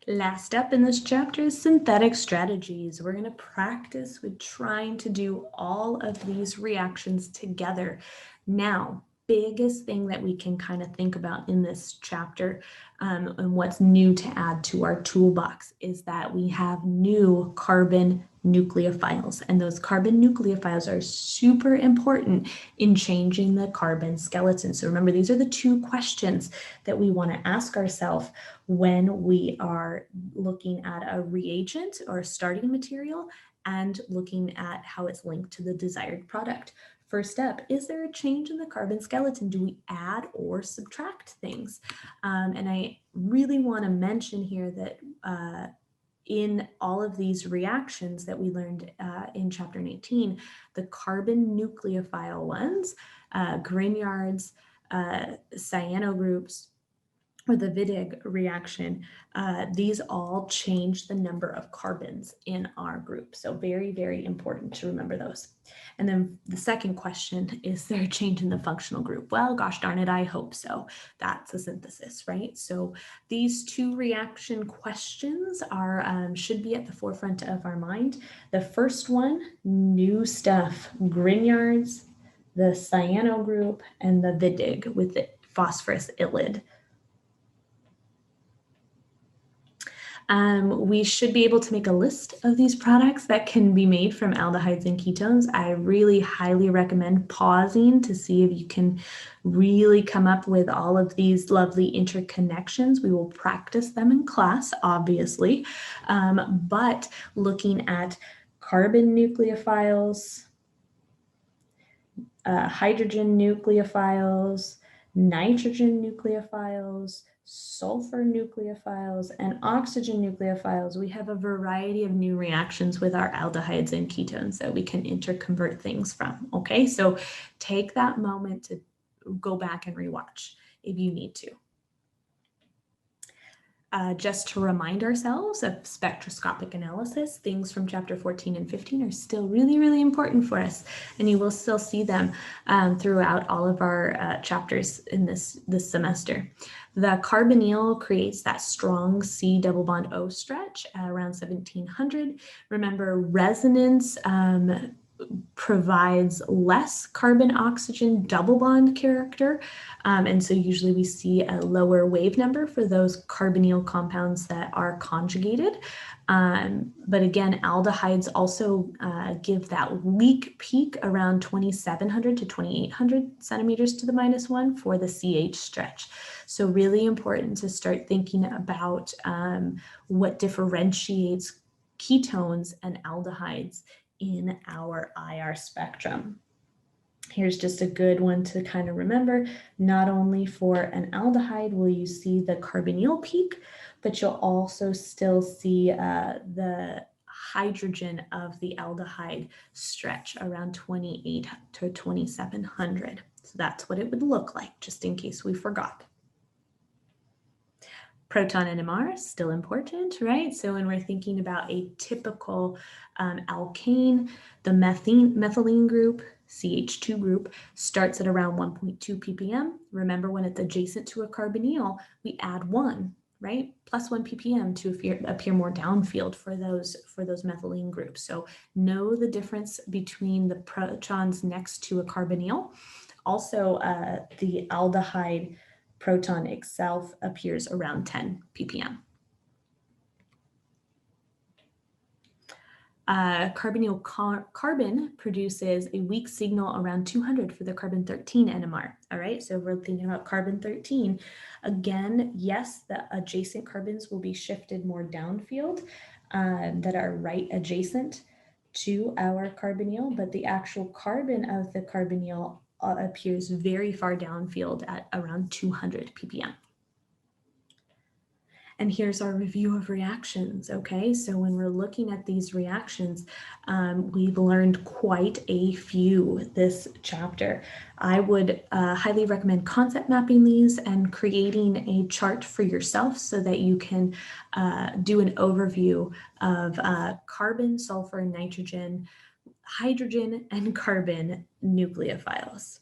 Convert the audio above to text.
Last up in this chapter is synthetic strategies. We're going to practice with trying to do all of these reactions together. Now, biggest thing that we can kind of think about in this chapter and what's new to add to our toolbox is that we have new carbon nucleophiles, and those carbon nucleophiles are super important in changing the carbon skeleton. So remember, these are the two questions that we want to ask ourselves when we are looking at a reagent or a starting material and looking at how it's linked to the desired product. First step, is there a change in the carbon skeleton? Do we add or subtract things? And I really want to mention here that in all of these reactions that we learned in chapter 18, the carbon nucleophile ones, Grignard's, cyano groups, or the Wittig reaction, these all change the number of carbons in our group. So very, very important to remember those. And then the second question, is there a change in the functional group? Well, gosh darn it, I hope so. That's a synthesis, right? So these two reaction questions are should be at the forefront of our mind. The first one, new stuff, Grignard's, the cyano group, and the Wittig with the phosphorus ylide. We should be able to make a list of these products that can be made from aldehydes and ketones. I really highly recommend pausing to see if you can really come up with all of these lovely interconnections. We will practice them in class, obviously, but looking at carbon nucleophiles, hydrogen nucleophiles, nitrogen nucleophiles, sulfur nucleophiles, and oxygen nucleophiles, we have a variety of new reactions with our aldehydes and ketones that we can interconvert things from. Okay, so take that moment to go back and rewatch if you need to. Just to remind ourselves of spectroscopic analysis, things from chapter 14 and 15 are still really, really important for us, and you will still see them throughout all of our chapters in this semester. The carbonyl creates that strong C double bond O stretch around 1700. Remember, resonance provides less carbon-oxygen double bond character, and so usually we see a lower wave number for those carbonyl compounds that are conjugated. But again, aldehydes also give that weak peak around 2700 to 2800 centimeters to the -1 for the CH stretch. So really important to start thinking about what differentiates ketones and aldehydes in our IR spectrum. Here's just a good one to kind of remember. Not only for an aldehyde will you see the carbonyl peak, but you'll also still see the hydrogen of the aldehyde stretch around 28 to 2700. So that's what it would look like, just in case we forgot. Proton NMR is still important, right? So when we're thinking about a typical alkane, the methylene group, CH2 group, starts at around 1.2 ppm. Remember, when it's adjacent to a carbonyl, we add 1, right? Plus 1 ppm to appear more downfield for those methylene groups. So know the difference between the protons next to a carbonyl. Also, the aldehyde proton itself appears around 10 ppm. Carbonyl carbon produces a weak signal around 200 for the carbon-13 NMR. All right, so if we're thinking about carbon-13, again, yes, the adjacent carbons will be shifted more downfield that are right adjacent to our carbonyl, but the actual carbon of the carbonyl appears very far downfield at around 200 ppm. And here's our review of reactions, okay? So when we're looking at these reactions, we've learned quite a few this chapter. I would highly recommend concept mapping these and creating a chart for yourself so that you can do an overview of carbon, sulfur, nitrogen, hydrogen, and carbon nucleophiles.